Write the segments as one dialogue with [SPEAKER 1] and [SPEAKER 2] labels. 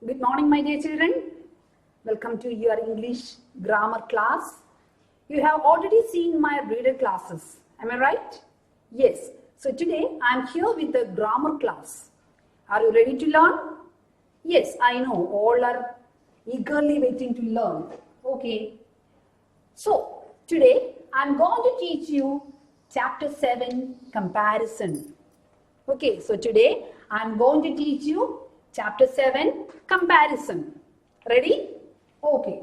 [SPEAKER 1] Good morning, my dear children. Welcome to your English grammar class. You have already seen my reader classes. Am I right? Yes. So today I am here with the grammar class. Are you ready to learn? Yes, I know all are eagerly waiting to learn. Okay. So today I am going to teach you chapter 7 comparison. Okay, so today I am going to teach you chapter 7 comparison. Ready? Okay.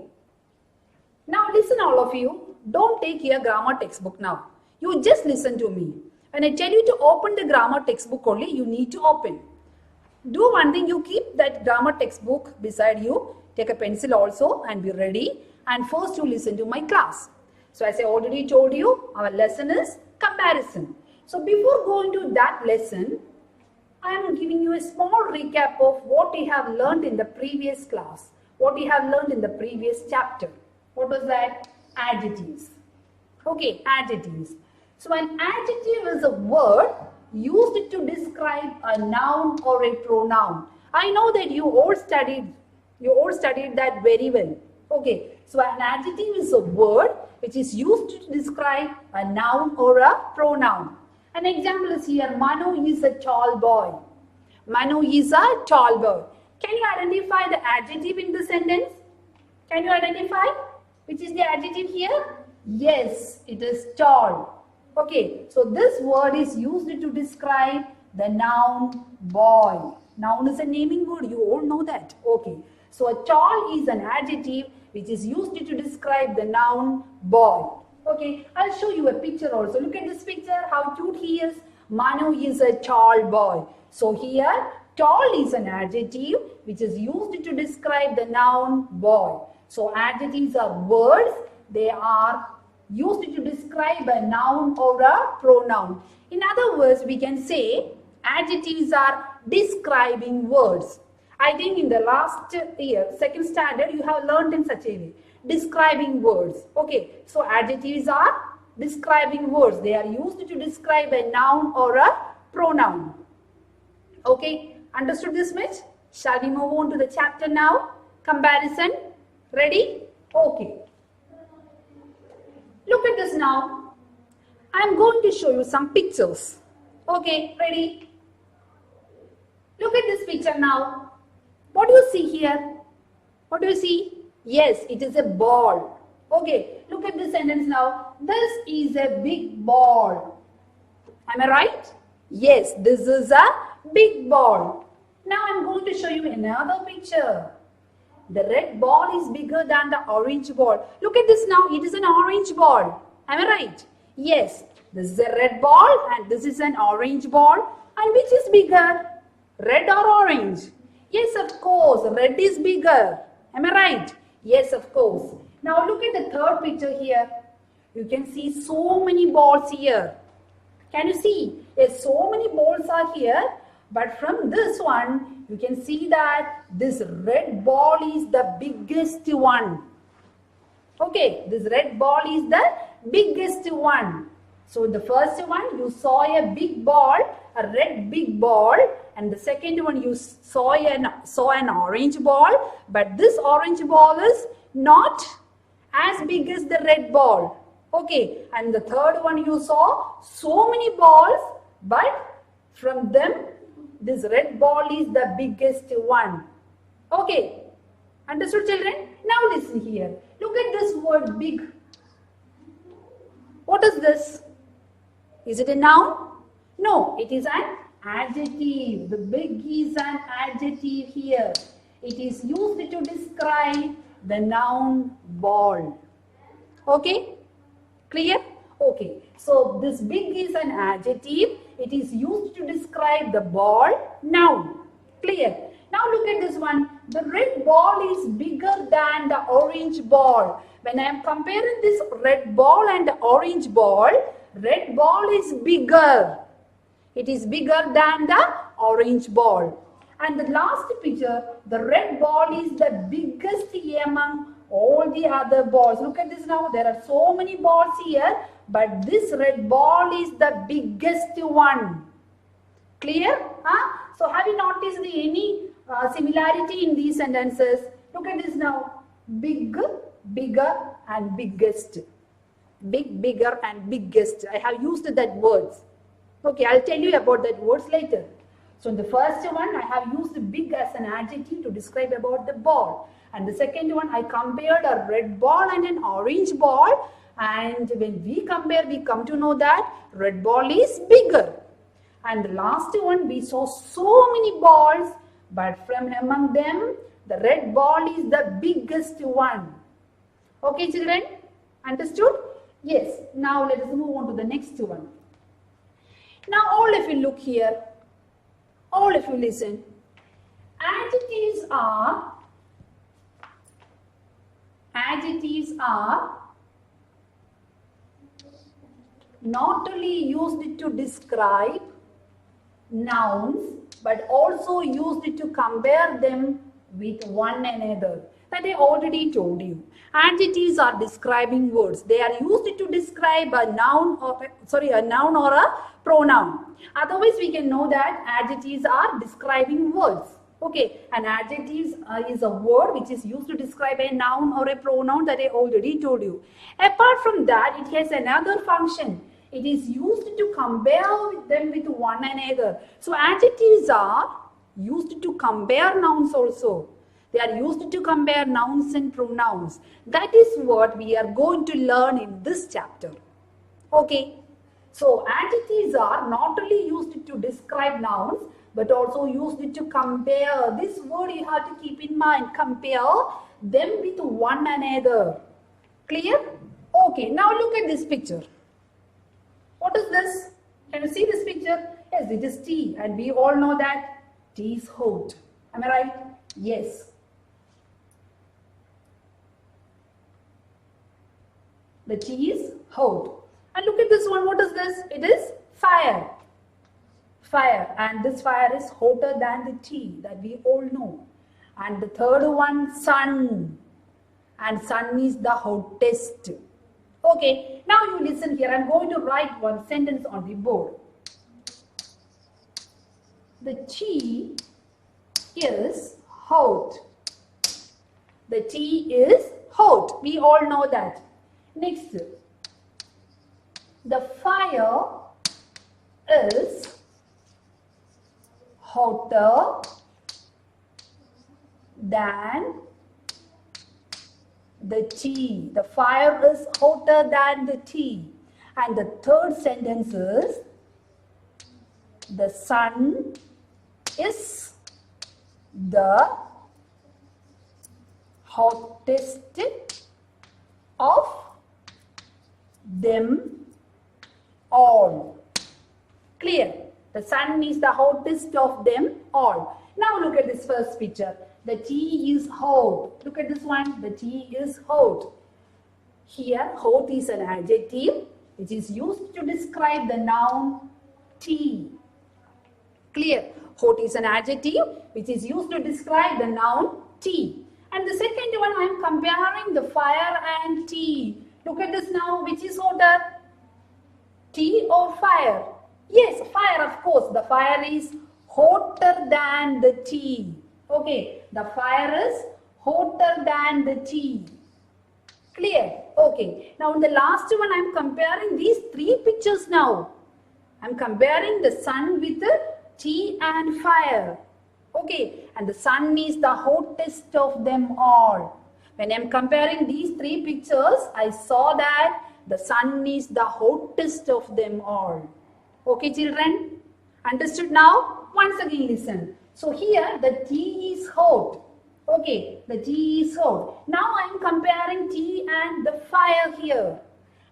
[SPEAKER 1] Now listen all of you. Don't take your grammar textbook now. You just listen to me. When I tell you to open the grammar textbook only, you need to open. Do one thing, you keep that grammar textbook beside you. Take a pencil also and be ready. And first you listen to my class. So as I already told you, our lesson is comparison. So before going to that lesson, I am giving you a small recap of what we have learned in the previous class. What we have learned in the previous chapter. What was that? Adjectives. Okay, adjectives. So an adjective is a word used to describe a noun or a pronoun. I know that you all studied that very well. Okay, so an adjective is a word which is used to describe a noun or a pronoun. An example is here, Manu is a tall boy. Manu is a tall boy. Can you identify the adjective in the sentence? Can you identify which is the adjective here? Yes, it is tall. Okay, so this word is used to describe the noun boy. Noun is a naming word, you all know that. Okay, so a tall is an adjective which is used to describe the noun boy. Okay, I'll show you a picture also. Look at this picture, how cute he is. Manu is a tall boy. So here, tall is an adjective which is used to describe the noun boy. So adjectives are words. They are used to describe a noun or a pronoun. In other words, we can say adjectives are describing words. I think in the last year, second standard, you have learned in such a way. Describing words. Okay, so adjectives are describing words. They are used to describe a noun or a pronoun. Okay, understood this much? Shall we move on to the chapter now? Comparison. Ready? Okay. Look at this now. I am going to show you some pictures. Okay, ready? Look at this picture now. What do you see here? What do you see? Yes, it is a ball. Okay, look at this sentence now. This is a big ball. Am I right? Yes, this is a big ball. Now I am going to show you another picture. The red ball is bigger than the orange ball. Look at this now. It is an orange ball. Am I right? Yes, this is a red ball and this is an orange ball. And which is bigger? Red or orange? Yes, of course. Red is bigger. Am I right? Yes, of course. Now look at the third picture here. You can see so many balls here. Can you see? Yes, so many balls are here. But from this one, you can see that this red ball is the biggest one. Okay, this red ball is the biggest one. So the first one, you saw a big ball, a red big ball. And the second one, you saw an orange ball. But this orange ball is not as big as the red ball. Okay, and the third one, you saw so many balls. But from them, this red ball is the biggest one. Okay, understood, children? Now listen here. Look at this word big. What is this? Is it a noun? No, it is an adjective. The big is an adjective here. It is used to describe the noun ball. Okay? Clear? Okay. So this big is an adjective. It is used to describe the ball noun. Clear? Now look at this one. The red ball is bigger than the orange ball. When I am comparing this red ball and the orange ball, red ball is bigger. It is bigger than the orange ball. And the last picture, the red ball is the biggest among all the other balls. Look at this now. There are so many balls here, but this red ball is the biggest one. Clear? Huh? So have you noticed any similarity in these sentences. Look at this now. Big, bigger and biggest. Big, bigger and biggest. I have used that words. Okay, I'll tell you about that words later. So in the first one, I have used big as an adjective to describe about the ball. And the second one, I compared a red ball and an orange ball. And when we compare, we come to know that red ball is bigger. And the last one, we saw so many balls, but from among them, the red ball is the biggest one. Okay, children? Understood? Yes. Now let us move on to the next one. Now all of you look here. All of you listen. Adjectives are not only used to describe nouns, but also used to compare them with one another. That I already told you. Adjectives are describing words. They are used to describe a noun or a pronoun. Otherwise, we can know that adjectives are describing words. Okay, an adjective is a word which is used to describe a noun or a pronoun that I already told you. Apart from that, it has another function. It is used to compare them with one another. So adjectives are used to compare nouns also. They are used to compare nouns and pronouns. That is what we are going to learn in this chapter. Okay. So adjectives are not only used to describe nouns, but also used to compare. This word you have to keep in mind. Compare them with one another. Clear? Okay. Now look at this picture. What is this? Can you see this picture? Yes, it is tea. And we all know that tea is hot. Am I right? Yes. The tea is hot. And look at this one. What is this? It is fire. Fire. And this fire is hotter than the tea that we all know. And the third one, sun. And sun is the hottest. Okay. Now you listen here. I'm going to write one sentence on the board. The tea is hot. The tea is hot. We all know that. Next, the fire is hotter than the tea. The fire is hotter than the tea. And the third sentence is, the sun is the hottest of them all. Clear? The sun is the hottest of them all. Now look at this first picture. The tea is hot. Look at this one. The tea is hot. Here, hot is an adjective which is used to describe the noun tea. Clear? Hot is an adjective which is used to describe the noun tea. And the second one, I am comparing the fire and tea. Look at this now. Which is hotter? Tea or fire? Yes, fire, of course. The fire is hotter than the tea. Okay, the fire is hotter than the tea. Clear? Okay. Now in the last one, I am comparing these three pictures now. I am comparing the sun with the tea and fire. Okay, and the sun is the hottest of them all. When I am comparing these three pictures, I saw that the sun is the hottest of them all. Okay, children? Understood now? Once again listen. So here the tea is hot. Okay, the tea is hot. Now I am comparing tea and the fire here.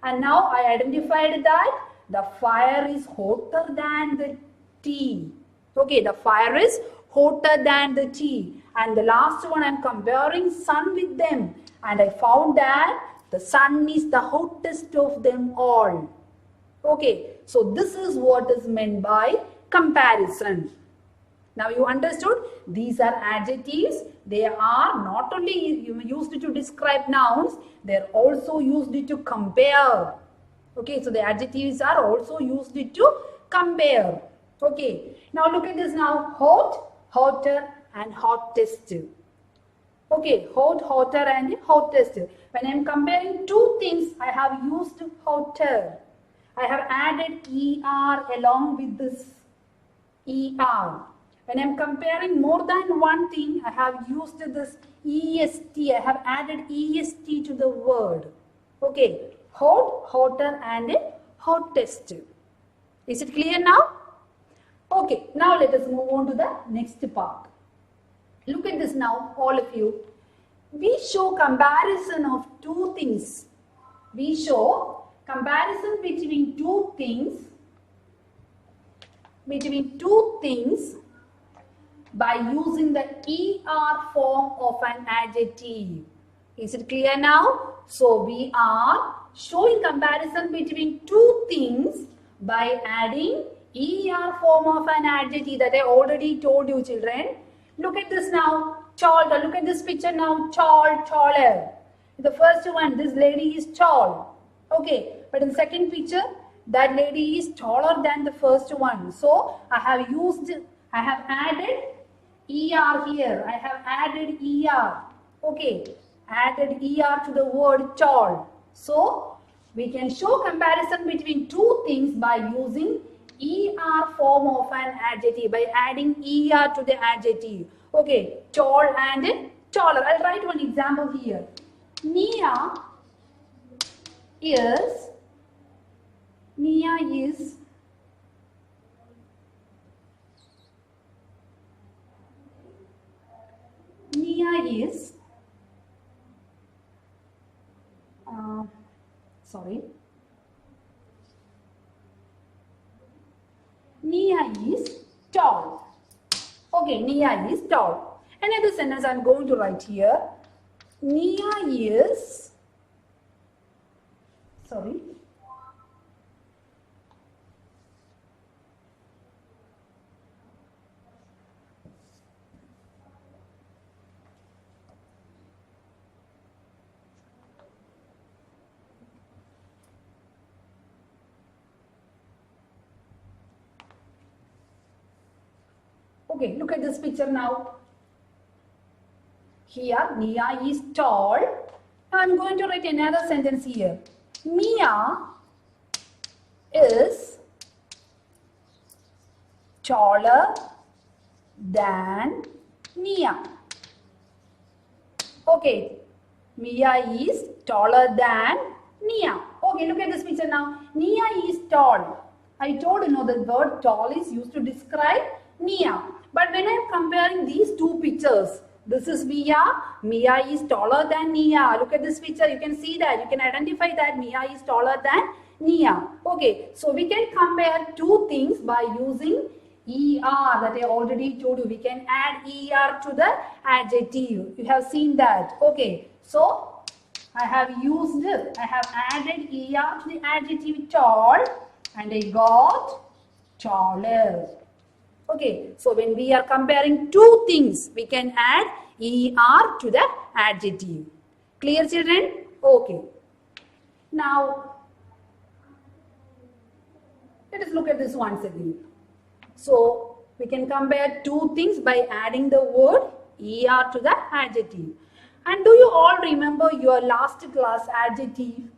[SPEAKER 1] And now I identified that the fire is hotter than the tea. Okay, the fire is hotter than the tea. And the last one I am comparing sun with them. And I found that the sun is the hottest of them all. Okay, so this is what is meant by comparison. Now you understood? These are adjectives. They are not only used to describe nouns, they are also used to compare. Okay, so the adjectives are also used to compare. Okay, now look at this now. Hot, hotter and hottest. Okay, hot, hotter and hottest. When I am comparing two things, I have used hotter. I have added ER along with this ER. When I am comparing more than one thing, I have used this EST. I have added EST to the word. Okay, hot, hotter and hottest. Is it clear now? Okay, now let us move on to the next part. Look at this now, all of you. We show comparison of two things. We show comparison between two things by using the ER form of an adjective. Is it clear now? So we are showing comparison between two things by adding ER form of an adjective that I already told you, children. Look at this now. Tall. Look at this picture now. Tall, taller. The first one, this lady is tall. Okay. But in the second picture, that lady is taller than the first one. So I have added ER here. I have added ER. Okay. Added ER to the word tall. So we can show comparison between two things by using ER form of an adjective, by adding ER to the adjective. Okay, tall and taller. I'll write one example here. Nia is Nia is tall. Okay, Nia is tall. Another sentence I'm going to write here. Nia is, okay, look at this picture now. Here, Nia is tall. I'm going to write another sentence here. Mia is taller than Nia. Okay, Mia is taller than Nia. Okay, look at this picture now. Nia is tall. I told you the word tall is used to describe Nia. But when I am comparing these two pictures, this is Mia. Mia is taller than Nia. Look at this picture. You can see that. You can identify that Mia is taller than Nia. Okay. So we can compare two things by using ER that I already told you. We can add ER to the adjective. You have seen that. Okay. So I have added ER to the adjective tall and I got taller. Okay, so when we are comparing two things, we can add ER to the adjective. Clear, children? Okay. Now, let us look at this once again. So, we can compare two things by adding the word ER to the adjective. And do you all remember your last class adjective?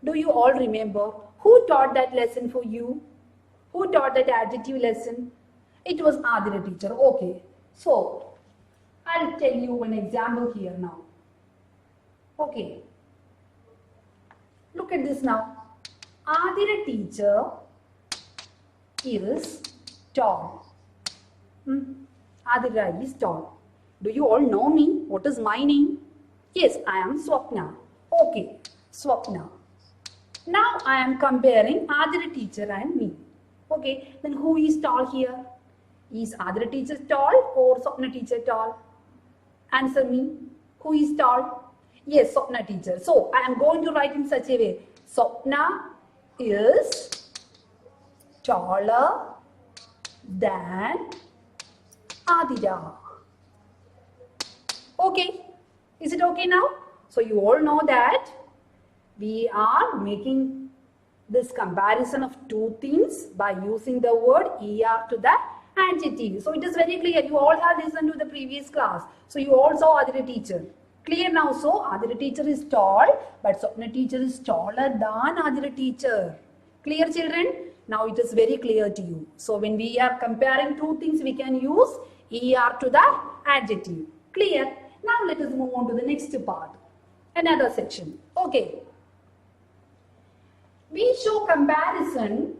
[SPEAKER 1] Do you all remember? Who taught that lesson for you? Who taught that adjective lesson? It was Adira teacher. Okay. So, I'll tell you one example here now. Okay. Look at this now. Adira teacher is tall. Adira is tall. Do you all know me? What is my name? Yes, I am Swapna. Okay, Swapna. Now I am comparing Adira teacher and me. Okay, then who is tall here? Is Adira teacher tall or Swapna teacher tall? Answer me. Who is tall? Yes, Swapna teacher. So I am going to write in such a way. Swapna is taller than Adira. Okay. Is it okay now? So you all know that we are making this comparison of two things by using the word ER to the adjective. So it is very clear. You all have listened to the previous class. So you all saw Aditya teacher. Clear now? So Aditya teacher is tall, but Swapna teacher is taller than Aditya teacher. Clear, children? Now it is very clear to you. So when we are comparing two things, we can use er to the adjective. Clear? Now let us move on to the next part. Another section. Okay. We show comparison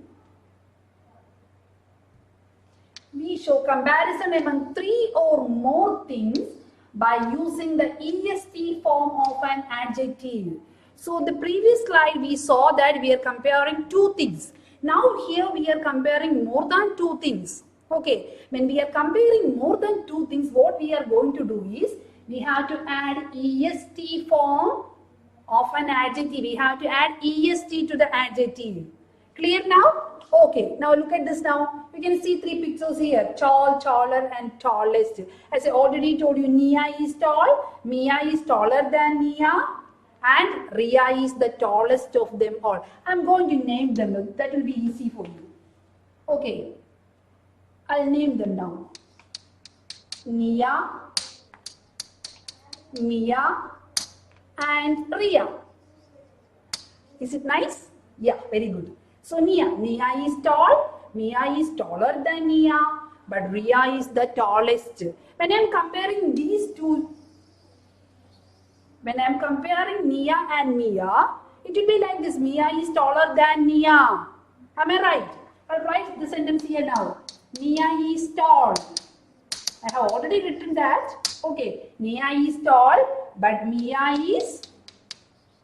[SPEAKER 1] among three or more things by using the est form of an adjective. So the previous slide we saw that we are comparing two things. Now here we are comparing more than two things. Okay, when we are comparing more than two things, what we are going to do is we have to add est form of an adjective. We have to add est to the adjective. Clear now? Okay, now look at this now. You can see three pictures here. Tall, taller and tallest. As I already told you, Nia is tall, Mia is taller than Nia, and Ria is the tallest of them all. I'm going to name them. That will be easy for you. Okay, I'll name them now. Nia, Mia and Ria. Is it nice? Yeah, very good. So Nia is tall, Mia is taller than Nia, but Ria is the tallest. When I am comparing these two, when I am comparing Nia and Mia, it will be like this. Mia is taller than Nia. Am I right? I'll write the sentence here now. Nia is tall. I have already written that. Okay. Nia is tall, but Mia is...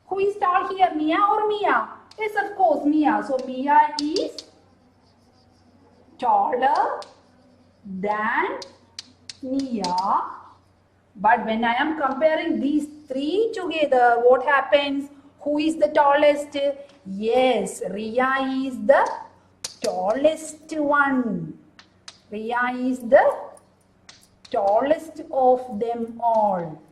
[SPEAKER 1] Who is tall here? Mia or Mia? Yes, of course, Mia. So Mia is taller than Nia. But when I am comparing these three together, what happens? Who is the tallest? Yes, Ria is the tallest one. Ria is the tallest of them all.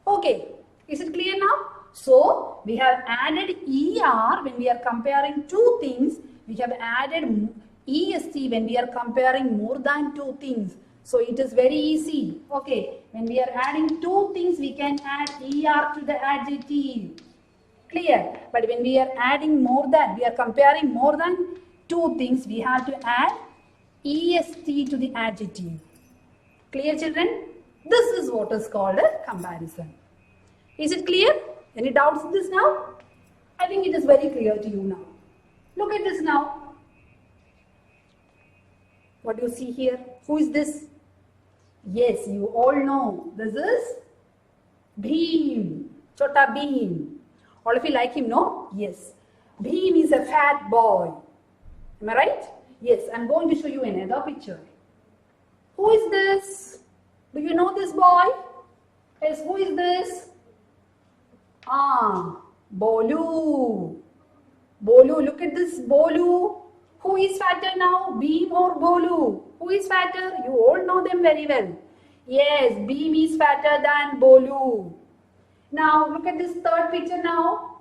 [SPEAKER 1] Okay, is it clear now? So, we have added ER when we are comparing two things. We have added EST when we are comparing more than two things. So, it is very easy. Okay, when we are adding two things, we can add ER to the adjective. Clear? But when we are adding more than, we are comparing more than two things, we have to add EST to the adjective. Clear, children? This is what is called a comparison. Is it clear? Any doubts in this now? I think it is very clear to you now. Look at this now. What do you see here? Who is this? Yes, you all know. This is Bheem. Chota Bheem. All of you like him, no? Yes. Bheem is a fat boy. Am I right? Yes, I'm going to show you another picture. Who is this? Do you know this boy? Yes, who is this? Bolu. Bolu, look at this Bolu. Who is fatter now? Bheem or Bolu? Who is fatter? You all know them very well. Yes, Bheem is fatter than Bolu. Now, look at this third picture now.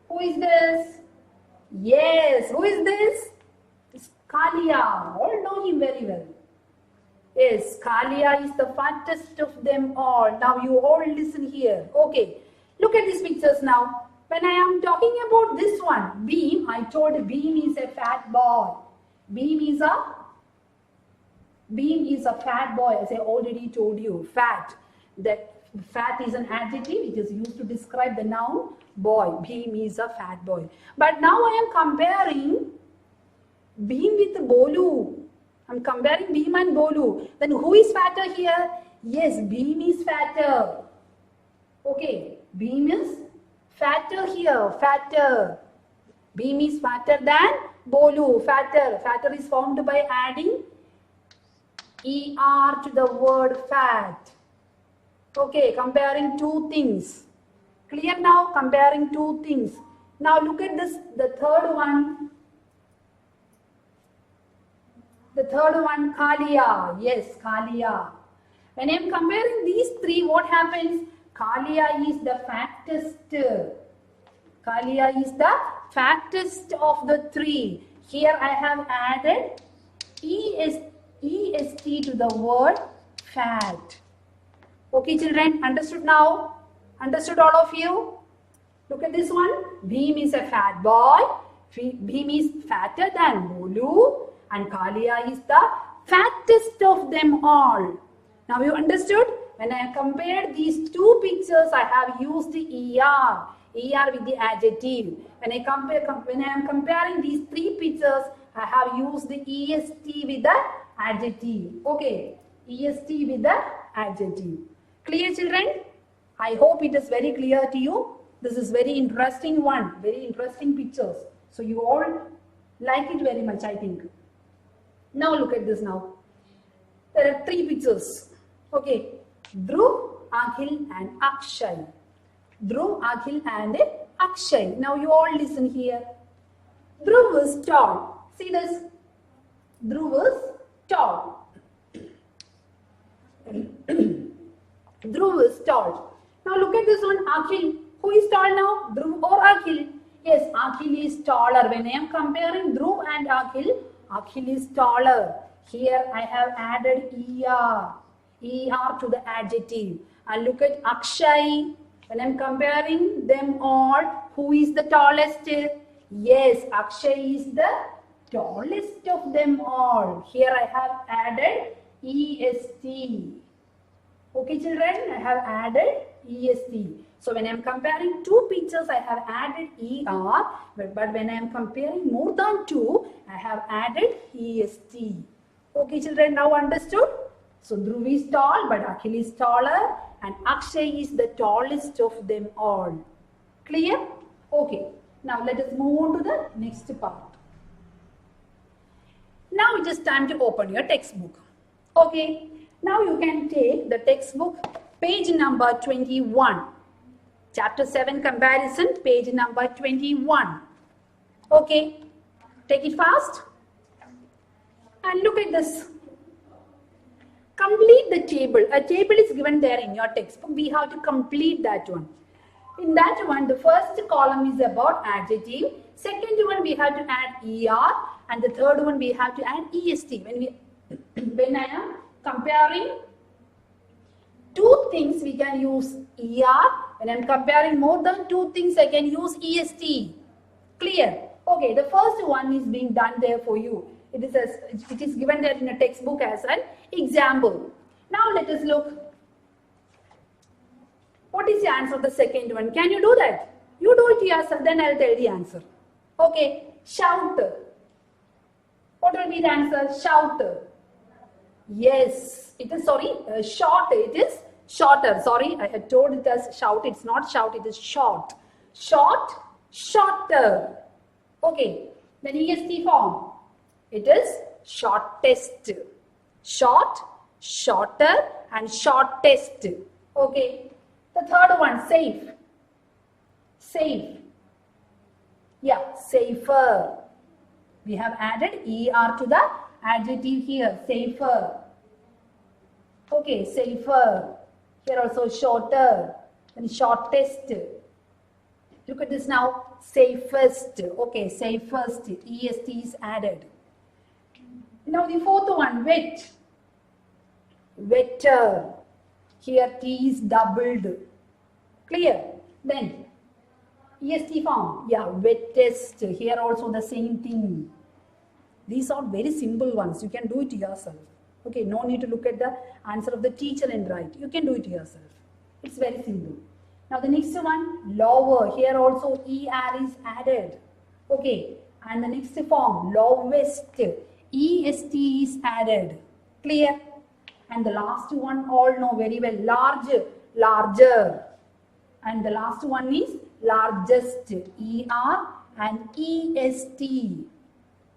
[SPEAKER 1] Who is this? Yes, who is this? It's Kalia. All know him very well. Yes, Kalia is the fattest of them all. Now, you all listen here. Okay. Look at these pictures now. When I am talking about this one, Bheem, I told Bheem is a fat boy. Bheem is a fat boy, as I already told you. Fat. That fat is an adjective. It is used to describe the noun boy. Bheem is a fat boy. But now I am comparing Bheem with Bolu. I am comparing Bheem and Bolu. Then who is fatter here? Yes, Bheem is fatter. Okay. Bheem is fatter here, fatter. Bheem is fatter than Bolu, fatter. Fatter is formed by adding ER to the word fat. Okay, comparing two things. Clear now? Comparing two things. Now look at this, the third one. The third one, Kalia. Yes, Kalia. When I am comparing these three, what happens? Kalia is the fattest. Kalia is the fattest of the three. Here I have added est to the word fat. Okay, children, understood now? Understood all of you? Look at this one. Bhim is a fat boy. Bhim is fatter than Bolu. And Kalia is the fattest of them all. Now you understood? When I compared these two pictures, I have used the ER with the adjective. When I am comparing these three pictures, I have used the EST with the adjective. Okay, EST with the adjective. Clear, children? I hope it is very clear to you. This is very interesting one, very interesting pictures. So you all like it very much, I think. Now look at this now. There are three pictures. Okay, Dhruv, Akhil and Akshay. Dhruv, Akhil and Akshay. Now you all listen here. Dhruv is tall. See this? Dhruv is tall. Dhruv is tall. Now look at this one, Akhil. Who is tall now? Dhruv or Akhil? Yes, Akhil is taller. When I am comparing Dhruv and Akhil, Akhil is taller. Here I have added ER to the adjective. And look at Akshay. When I am comparing them all, who is the tallest? Yes, Akshay is the tallest of them all. Here I have added EST. Okay, children, I have added EST. So when I am comparing two pictures, I have added ER. But when I am comparing more than two, I have added EST. Okay, children, now understood? So Dhruv is tall, but Akhil is taller. And Akshay is the tallest of them all. Clear? Okay. Now let us move on to the next part. Now it is time to open your textbook. Okay. Now you can take the textbook, page number 21. Chapter 7 comparison, page number 21. Okay. Take it fast. And look at this. Complete the table. A table is given there in your textbook. We have to complete that one. In that one, the first column is about adjective. Second one, we have to add ER. And the third one, we have to add EST. When I am comparing two things, we can use ER. When I am comparing more than two things, I can use EST. Clear? Okay, the first one is being done there for you. It is given there in a textbook as an example. Now let us look. What is the answer of the second one? Can you do that? You do it yourself, then I'll tell the answer. Okay, shout. What will be the answer? Shout. Yes, it is, short. It is shorter. Sorry, I had told it as shout. It's not shout, it is short. Short, shorter. Okay, then EST form. It is shortest. Short, shorter and shortest. Okay. The third one, safe. Safe. Yeah, safer. We have added ER to the adjective here. Safer. Okay, safer. Here also shorter and shortest. Look at this now. Safest. Okay, safest. EST is added. Now the fourth one, wet. Wetter. Here T is doubled. Clear? Then EST form. Yeah, wettest. Here also the same thing. These are very simple ones. You can do it yourself. Okay, no need to look at the answer of the teacher and write. You can do it yourself. It's very simple. Now the next one, lower. Here also ER is added. Okay, and the next form, lowest. EST is added. Clear? And the last one, all know very well, large, larger. And the last one is largest. ER and EST.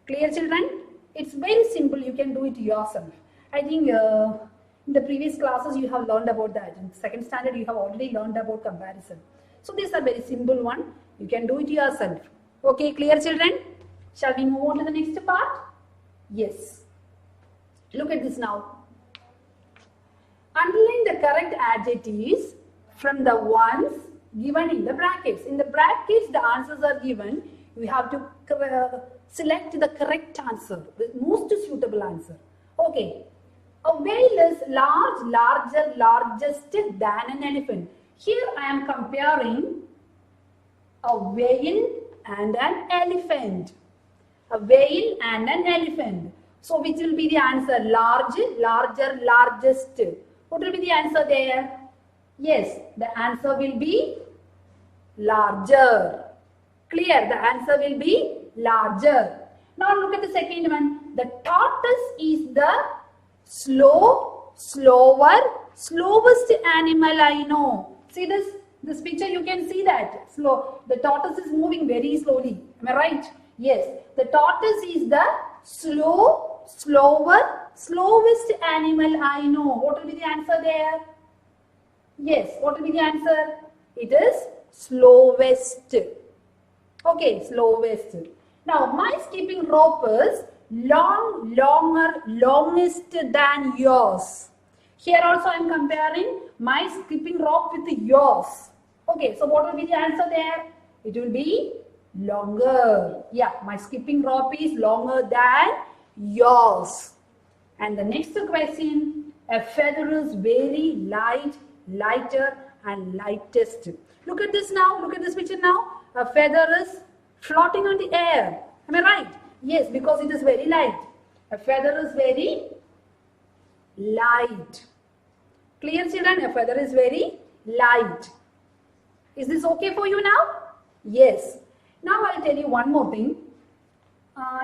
[SPEAKER 1] Clear, children? It's very simple. You can do it yourself. I think in the previous classes you have learned about that. In second standard you have already learned about comparison. So these are very simple one. You can do it yourself. Okay, clear, children? Shall we move on to the next part? Yes. Look at this now. Underline the correct adjectives from the ones given in the brackets. In the brackets, the answers are given. We have to select the correct answer, the most suitable answer. Okay. A whale is large, larger, largest than an elephant. Here I am comparing a whale and an elephant. A whale and an elephant. So which will be the answer? Large, larger, largest. What will be the answer there? Yes, the answer will be larger. Clear? The answer will be larger. Now look at the second one. The tortoise is the slowest animal I know. See this picture, you can see that. Slow. The tortoise is moving very slowly. Am I right? Yes. The tortoise is the slowest animal I know. What will be the answer there? Yes. What will be the answer? It is slowest. Okay, slowest. Now, my skipping rope is longest than yours. Here also I am comparing my skipping rope with yours. Okay, so what will be the answer there? It will be longer. Yeah, my skipping rope is longer than yours. And the next question, a feather is very light, lighter and lightest. Look at this now, look at this picture now. A feather is floating on the air. Am I right? Yes, because it is very light. A feather is very light. Clear, children? A feather is very light. Is this okay for you now? Yes. Now I'll tell you one more thing.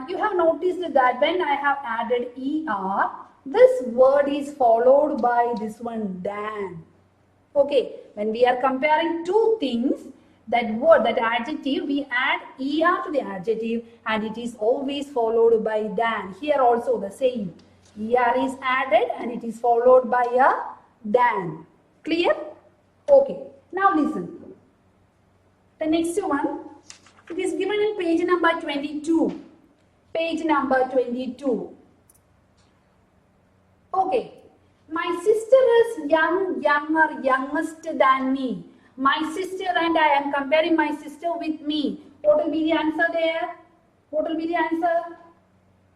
[SPEAKER 1] You have noticed that when I have added ER, this word is followed by this one, than. Okay, when we are comparing two things, that word, that adjective, we add ER to the adjective and it is always followed by than. Here also the same. ER is added and it is followed by a than. Clear? Okay. Now listen. The next one, it is given in page number 22. Page number 22. Okay. My sister is youngest than me. My sister and I am comparing my sister with me. What will be the answer there? What will be the answer?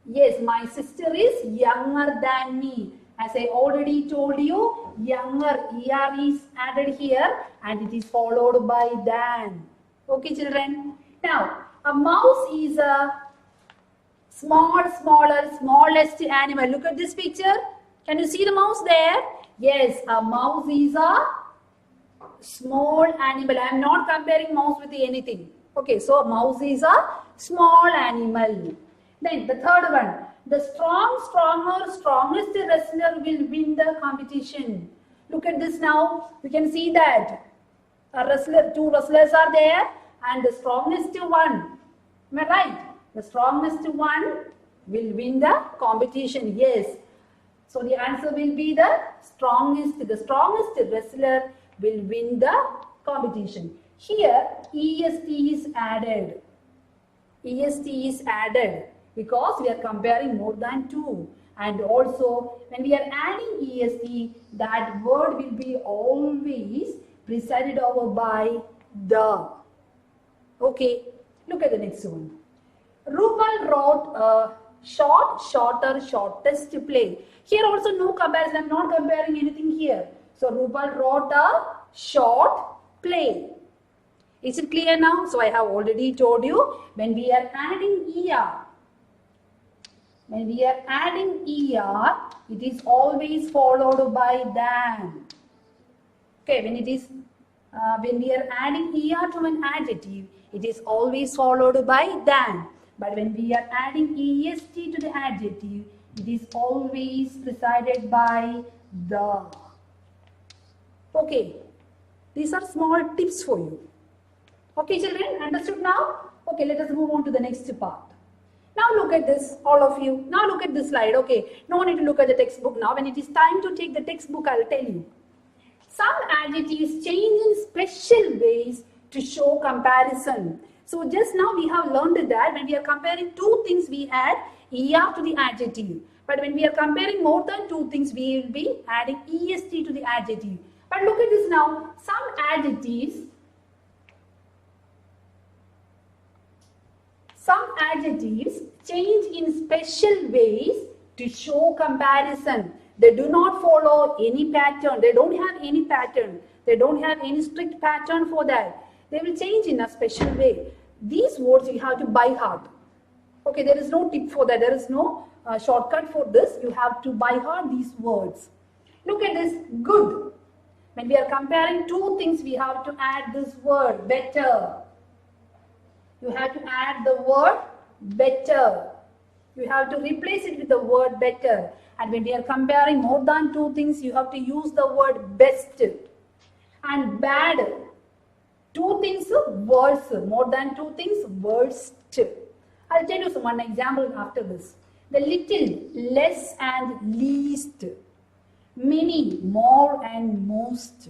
[SPEAKER 1] Yes, my sister is younger than me. As I already told you, younger, ER is added here and it is followed by than. Okay, children. Now, a mouse is a smallest animal. Look at this picture. Can you see the mouse there? Yes, a mouse is a small animal. I am not comparing mouse with anything. Okay, so a mouse is a small animal. Then the third one. The strongest wrestler will win the competition. Look at this now. You can see that two wrestlers are there and the strongest one. Am I right? The strongest one will win the competition. Yes. So the answer will be the strongest wrestler will win the competition. Here EST is added. EST is added because we are comparing more than two. And also when we are adding EST, that word will be always preceded over by the. Okay, look at the next one. Rupal wrote a shortest play. Here also no comparison. I am not comparing anything here. So Rupal wrote a short play. Is it clear now? So I have already told you when we are adding ER. When we are adding ER, it is always followed by than. Okay, when we are adding ER to an adjective, it is always followed by than. But when we are adding EST to the adjective, it is always preceded by the. Okay, these are small tips for you. Okay, children, understood now? Okay, let us move on to the next part. Now look at this, all of you. Now look at this slide. Okay, no need to look at the textbook now. When it is time to take the textbook, I will tell you. Some adjectives change in special ways to show comparison. So just now we have learned that when we are comparing two things, we add ER to the adjective. But when we are comparing more than two things, we will be adding EST to the adjective. But look at this now. Some adjectives Some adjectives change in special ways to show comparison. They do not follow any pattern. They don't have any pattern. They don't have any strict pattern for that. They will change in a special way. These words you have to by heart. Okay, there is no tip for that. There is no shortcut for this. You have to by heart these words. Look at this, good. When we are comparing two things, we have to add this word, better. You have to add the word better. You have to replace it with the word better. And when we are comparing more than two things, you have to use the word best. And bad, two things, worse. More than two things, worst. I'll tell you one example after this. The little, less and least. Many, more and most.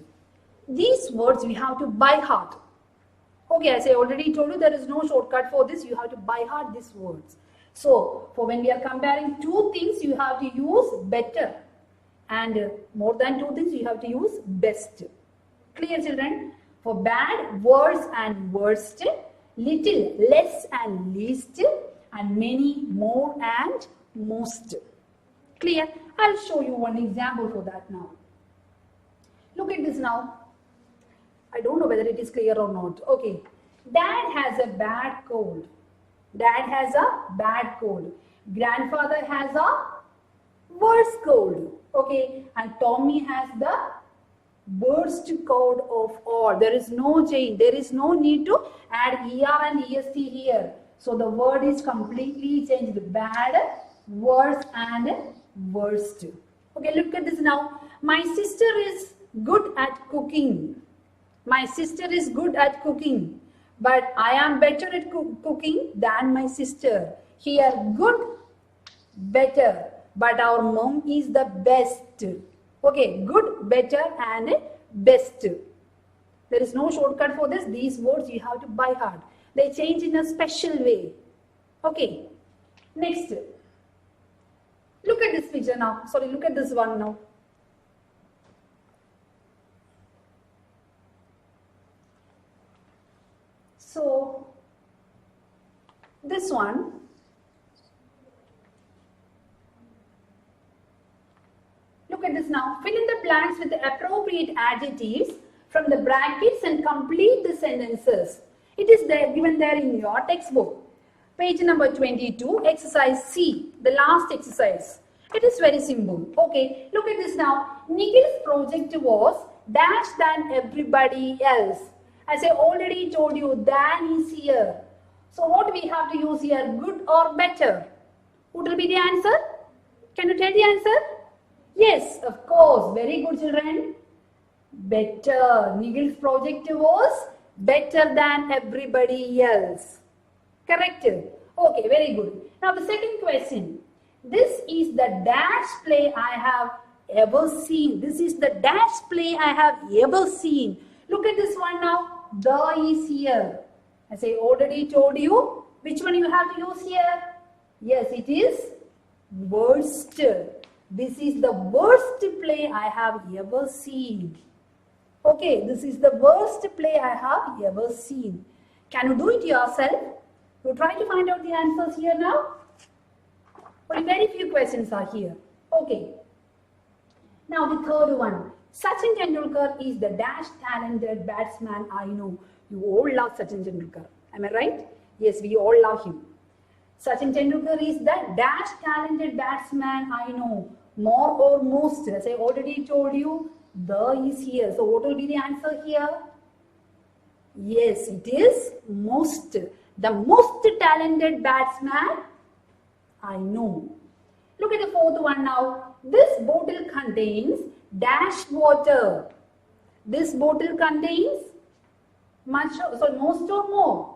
[SPEAKER 1] These words we have to by heart. Okay, as I already told you, there is no shortcut for this. You have to by heart these words. So, for when we are comparing two things, you have to use better. And more than two things, you have to use best. Clear, children? For bad, worse and worst. Little, less and least. And many, more and most. Clear? I'll show you one example for that now. Look at this now. I don't know whether it is clear or not. Okay. Dad has a bad cold. Dad has a bad cold. Grandfather has a worse cold. Okay. And Tommy has the worst cold of all. There is no change. There is no need to add ER and EST here. So the word is completely changed. Bad, worse and worst. Okay, look at this now. My sister is good at cooking. My sister is good at cooking. But I am better at cooking than my sister. Here, good, better. But our mom is the best. Okay, good, better and best. There is no shortcut for this. These words you have to by heart. They change in a special way. Okay, next. Look at this picture now. Sorry, look at this one now. So, this one, look at this now. Fill in the blanks with the appropriate adjectives from the brackets and complete the sentences. It is there, given there in your textbook. Page number 22, exercise C, the last exercise. It is very simple. Okay, look at this now. Nikhil's project was dash than everybody else. As I already told you, than is here. So what we have to use here, good or better? What will be the answer? Can you tell the answer? Yes, of course. Very good, children. Better. Nikhil's project was better than everybody else. Correct? Okay, very good. Now the second question. This is the dash play I have ever seen. This is the dash play I have ever seen. Look at this one now. The is here. As I already told you, which one you have to use here? Yes, it is worst. This is the worst play I have ever seen. Okay, this is the worst play I have ever seen. Can you do it yourself? You try to find out the answers here now. Only very few questions are here. Okay. Now the third one. Sachin Tendulkar is the dash talented batsman I know. You all love Sachin Tendulkar. Am I right? Yes, we all love him. Sachin Tendulkar is the dash talented batsman I know. More or most. As I already told you, the is here. So what will be the answer here? Yes, it is most. The most talented batsman I know. Look at the fourth one now. This bottle contains dash water. This bottle contains most or more?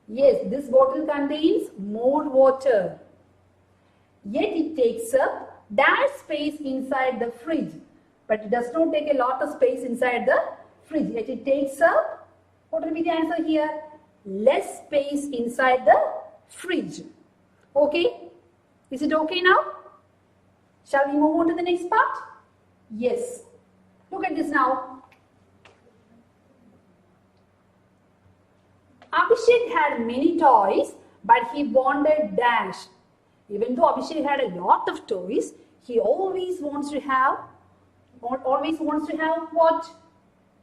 [SPEAKER 1] Yes, this bottle contains more water. Yet it takes up dash space inside the fridge. But it does not take a lot of space inside the fridge. Yet it takes up, what will be the answer here? Less space inside the fridge. Okay? Is it okay now? Shall we move on to the next part? Yes. Look at this now. Abhishek had many toys, but he wanted dash. Even though Abhishek had a lot of toys, he always wants to have what?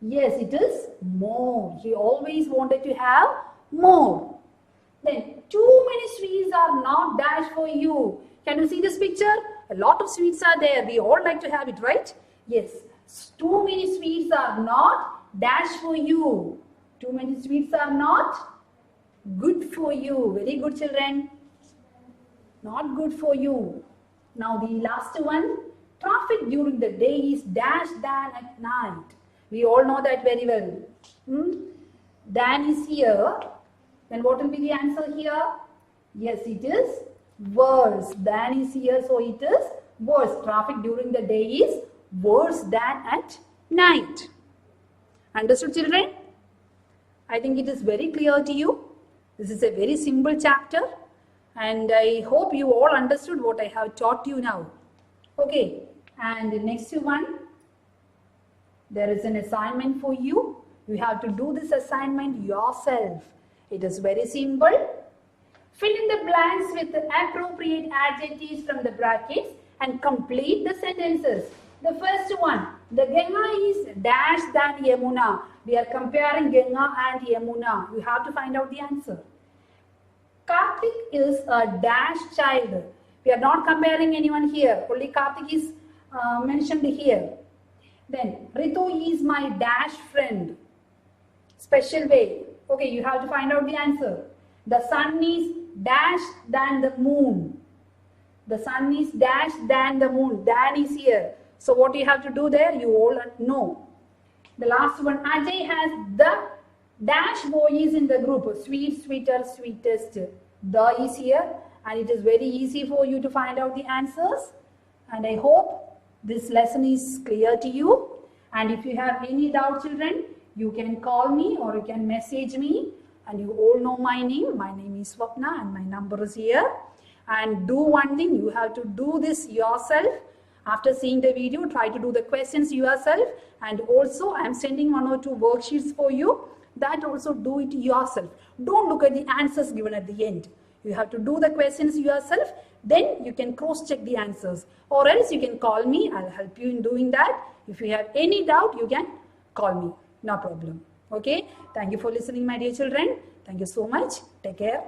[SPEAKER 1] Yes, it is more. He always wanted to have more. Then, too many sweets are not dash for you. Can you see this picture? A lot of sweets are there. We all like to have it, right? Yes. Too many sweets are not dash for you. Too many sweets are not good for you. Very good, children. Not good for you. Now the last one. Traffic during the day is dash than at night. We all know that very well. Dan is here. Then what will be the answer here? Yes, it is worse. Dan is here, so it is worse. Traffic during the day is worse than at night. Understood, children? I think it is very clear to you. This is a very simple chapter, and I hope you all understood what I have taught you now. Okay, and the next one, there is an assignment for you. You have to do this assignment yourself. It is very simple. Fill in the blanks with the appropriate adjectives from the brackets and complete the sentences. The first one, the Ganga is dash than Yamuna. We are comparing Ganga and Yamuna. You have to find out the answer. Karthik is a dash child. We are not comparing anyone here. Only Karthik is mentioned here. Then, Ritu is my dash friend. Special way. Okay, you have to find out the answer. The sun is dash than the moon. The sun is dash than the moon. Dan is here. So what you have to do there, you all know. The last one, Ajay has the dash boy is in the group. Sweet, sweeter, sweetest. The is here. And it is very easy for you to find out the answers. And I hope this lesson is clear to you. And if you have any doubt, children, you can call me or you can message me. And you all know my name. My name is Swapna and my number is here. And do one thing, you have to do this yourself. After seeing the video, try to do the questions yourself. And also, I am sending 1 or 2 worksheets for you. That also do it yourself. Don't look at the answers given at the end. You have to do the questions yourself. Then you can cross-check the answers. Or else you can call me. I'll help you in doing that. If you have any doubt, you can call me. No problem. Okay. Thank you for listening, my dear children. Thank you so much. Take care.